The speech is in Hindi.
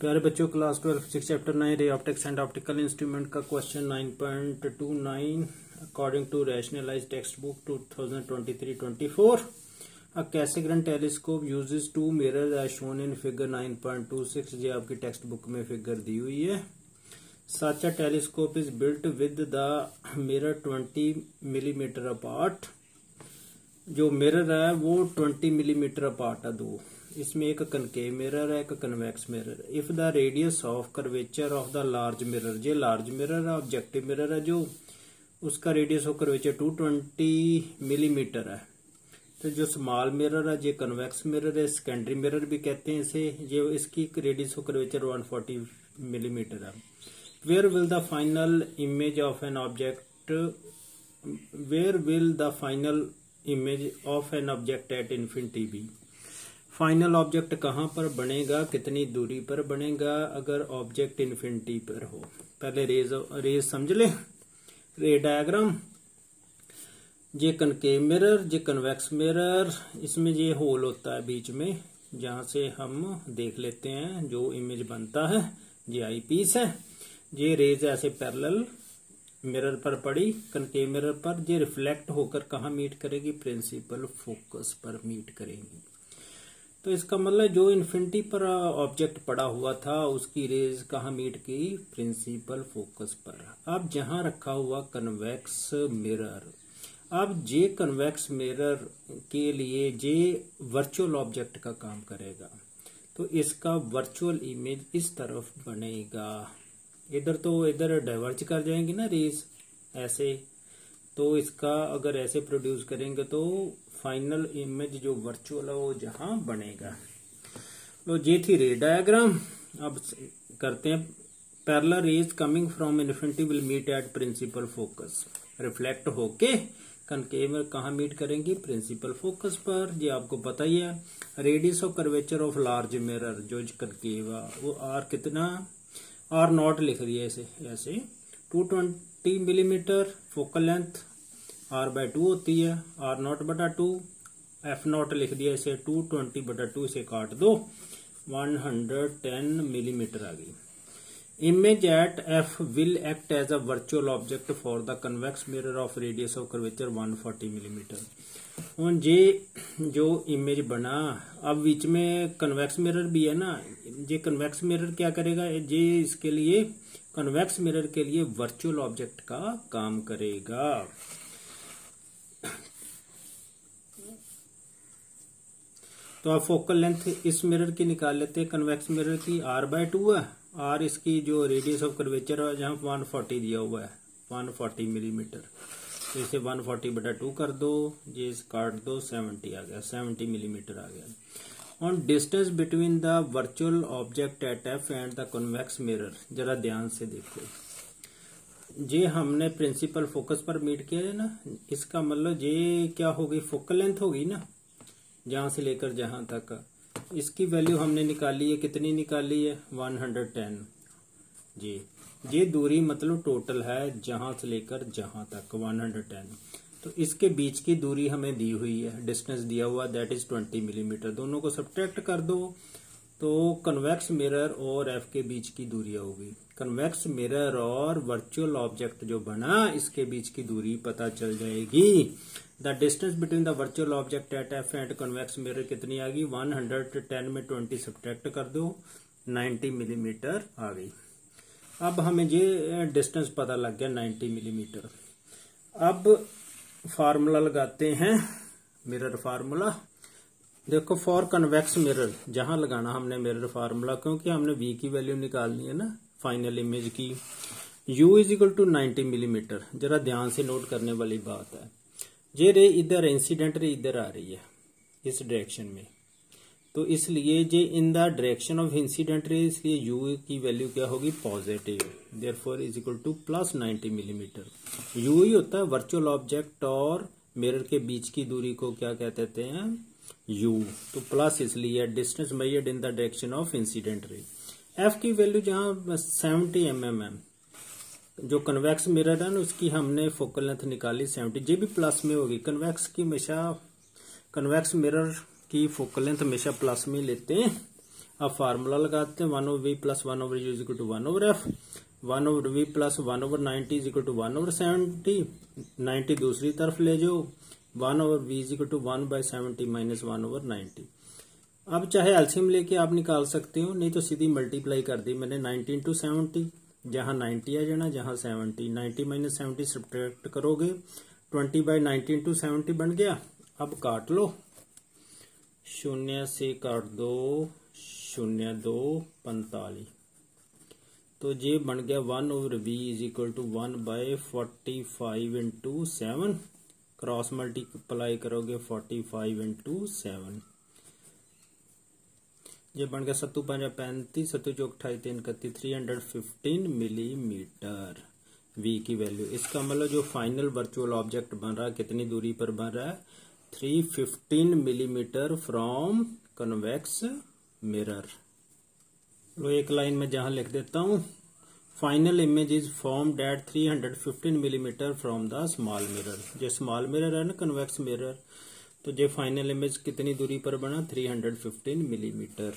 प्यारे बच्चों, class 12 physics chapter 9 ray optics and optical instrument का question 9.29 according to rationalised text book 2023-24 a Cassegrain telescope uses two mirror as shown in figure 9.26। ये आपकी टेक्स्ट बुक में फिगर दी हुई है। Such a telescope is built with the mirror 20 millimetre apart. जो मिरर है वो 20 मिलीमीटर अपार्ट है दो। इसमें एक कनकेव मिरर है, एक convex mirror. If the radius of curvature of the large mirror, जो लार्ज मिरर है ऑब्जेक्टिव मिरर है, जो उसका रेडियस ऑफ कर्वेचर 220 मिलीमीटर है। तो जो स्मॉल मिरर है ये कन्वेक्स मिरर है, सेकेंडरी मिरर भी कहते हैं इसे। ये इसकी रेडियस ऑफ कर्वेचर 140 मिलीमीटर है। Where will the final image of an object at infinity be. Final object कहाँ पर बनेगा, कितनी दूरी पर बनेगा अगर ऑब्जेक्ट इन्फिनिटी पर हो। पहले रेज समझ ले। रे डायग्राम, ये कनकेव मिरर, ये कन्वेक्स मिरर, इसमें ये होल होता है बीच में, जहां से हम देख लेते हैं जो इमेज बनता है। ये आई पीस है। ये रेज ऐसे पैरेलल मिरर पर पड़ी, कनकेव मिरर पर। ये रिफ्लेक्ट होकर कहाँ मीट करेगी, प्रिंसिपल फोकस पर मीट करेगी। तो इसका मतलब जो इन्फिनिटी पर ऑब्जेक्ट पड़ा हुआ था उसकी रेज कहाँ मीट की, प्रिंसिपल फोकस पर। अब जहां रखा हुआ कन्वेक्स मिरर, अब जे कन्वेक्स मिरर के लिए जे वर्चुअल ऑब्जेक्ट का काम करेगा। तो इसका वर्चुअल इमेज इस तरफ बनेगा। इधर डाइवर्ज कर जाएंगी ना रेज ऐसे। तो इसका अगर ऐसे प्रोड्यूस करेंगे तो फाइनल इमेज जो वर्चुअल है वो जहां बनेगा। तो ये थी रे डायग्राम। अब करते हैं parallel rays coming from infinity will meet at principal focus. Reflect होके कनकेव कहाँ मीट करेंगी, प्रिंसिपल फोकस पर। ये आपको पता ही है। Radius of curvature of large mirror, जो कनकेव वो आर कितना, आर नॉट लिख दिया ऐसे 220 मिलीमीटर। फोकल लेंथ R/2 होती है, R0/2। F नॉट लिख दिया इसे 220/2, इसे काट दो 110 मिलीमीटर आ गई। Image at F will act as a virtual object for the convex mirror of radius of curvature 140 millimetre. और ये जो इमेज बना, अब बीच में कन्वेक्स मिरर भी है ना। ये कन्वेक्स मिरर क्या करेगा, ये इसके लिए कन्वेक्स मिरर के लिए वर्चुअल ऑब्जेक्ट का काम करेगा। तो आप फोकल लेंथ इस मिरर की निकाल लेते हैं, कन्वेक्स मिरर की R/2 है। R इसकी जो रेडियस ऑफ कर्वेचर है जहां 140 दिया हुआ है, 140 मिलीमीटर। तो इसे 140/2 कर दो, ये काट दो, 70 आ गया, 70 मिलीमीटर आ गया। On distance between the virtual object at F and the convex mirror, जरा ध्यान से देखो। ये हमने प्रिंसिपल फोकस पर मीट किया है ना। इसका मतलब ये क्या होगी, फोकल लेंथ होगी ना, जहां से लेकर जहां तक। इसकी वैल्यू हमने निकाली है, कितनी निकाली है, 110। जी ये दूरी मतलब टोटल है जहां से लेकर जहां तक 110। तो इसके बीच की दूरी हमें दी हुई है, डिस्टेंस दिया हुआ, दैट इज 20 मिलीमीटर। दोनों को सब्ट्रैक्ट कर दो तो कन्वेक्स मिरर और F के बीच की दूरी होगी। कन्वेक्स मिरर और वर्चुअल ऑब्जेक्ट जो बना इसके बीच की दूरी पता चल जाएगी। The distance between the virtual object at F and convex mirror कितनी आ गई, 110 में 20 सब्ट्रैक्ट कर दो, 90 मिलीमीटर आ गई। अब हमें ये डिस्टेंस पता लग गया 90 मिलीमीटर। अब फार्मूला लगाते हैं, मिरर फार्मूला। देखो फॉर कन्वेक्स मिरर जहां लगाना हमने मिरर फार्मूला, क्योंकि हमने V की वैल्यू निकालनी है ना फाइनल इमेज की। U = 90 millimetre. जरा ध्यान से नोट करने वाली बात है। ये रे इधर, इंसिडेंट रे इधर आ रही है इस डायरेक्शन में, तो इसलिए ये in the direction of incident ray, इसलिए U की वैल्यू क्या होगी, पॉजिटिव। Therefore = +90 millimetre. U ही होता है वर्चुअल ऑब्जेक्ट और मिरर के बीच की दूरी को क्या कहते हैं, U। तो प्लस इसलिए distance measured in the direction of incident ray. F की वैल्यू जहां 70 mm है, जो कन्वेक्स मिरर है ना उसकी हमने फोकल लेंथ निकाली 70। ये भी प्लस में होगी। कन्वेक्स की हमेशा, कन्वेक्स मिरर की फोकल लेंथ हमेशा प्लस में लेते हैं। अब फार्मूला लगाते हैं 1/v plus 1/u is equal to 1/f 1/v plus 1/90 is equal to 1/70 90 दूसरी तरफ ले जाओ 1/v is equal to 1/70 minus 1/90। अब चाहे एलसीएम लेके आप निकाल सकते हो, नहीं तो सीधी मल्टीप्लाई कर दी मैंने 90 इंटू 70, जहां 90 आ जाना जहां 70, 90 माइनस 70 सब्ट्रैक्ट करोगे 20/90 इंटू 70 बन गया। अब काट लो, 0 से काट दो 0 2 45, तो ये बन गया 1/v is equal to 1/45 into 7, cross multiply करोगे 45 इंटू 7, ये बन गया 7 5 35 7 चौक 28 31 315 मिलीमीटर v की वैल्यू। इसका मतलब जो फाइनल वर्चुअल ऑब्जेक्ट बन रहा है कितनी दूरी पर बन रहा है 315 मिलीमीटर फ्रॉम कन्वेक्स मिरर। तो एक लाइन में जहां लिख देता हूं, final image is formed at 315 millimetre from the small mirror. जो स्मॉल मिरर है ना कन्वेक्स मिरर, तो जो फाइनल इमेज कितनी दूरी पर बना 315 मिलीमीटर।